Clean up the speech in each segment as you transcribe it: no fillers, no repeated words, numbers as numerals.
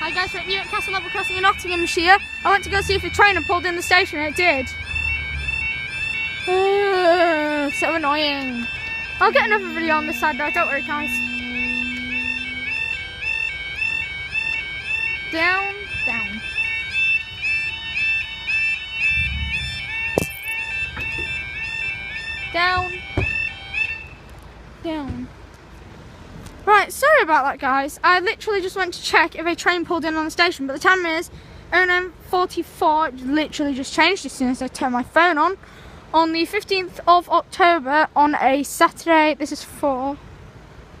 Hi guys, we're at Newark Castle Level Crossing in Nottinghamshire. I went to go see if a train had pulled in the station and it did. So annoying. I'll get another video on this side though, don't worry guys. Down, down. Down. Down. Right, sorry about that guys. I literally just went to check if a train pulled in on the station, but the time is 09:44. It literally just changed as soon as I turned my phone on the 15th of October on a Saturday. This is for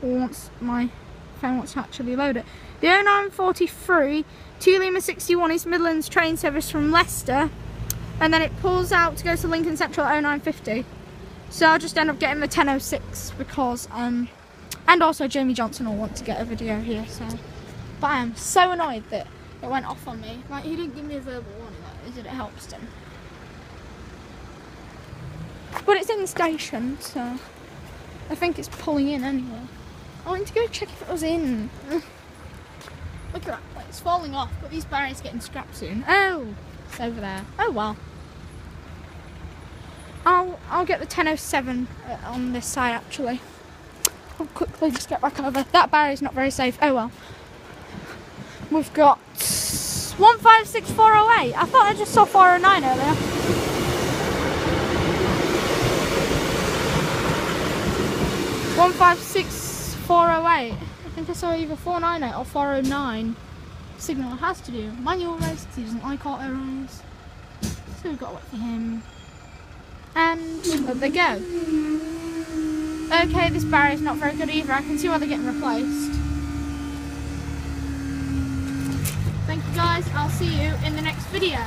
once my phone wants to actually load it. The 09:43 to Lima 61 East Midlands train service from Leicester, and then it pulls out to go to Lincoln Central at 09:50. So I'll just end up getting the 10:06 because and also Jamie Johnson will want to get a video here, so. But I am so annoyed that it went off on me. Like, he didn't give me a verbal warning, though, did it, Helpston? But it's in the station, so I think it's pulling in anyway. I went to go check if it was in. Look at that, like, it's falling off, but these barriers are getting scrapped soon. Oh, it's over there. Oh well. I'll get the 10:07 on this side actually. I'll quickly just get back over. That barrier's not very safe. Oh well. We've got 156408. I thought I just saw 409 earlier. 156408. I think I saw either 498 or 409. Signal has to do manual race because he doesn't like auto race. So we've got to wait for him. And there they go. Okay, this barrier's not very good either. I can see why they're getting replaced. Thank you guys. I'll see you in the next video.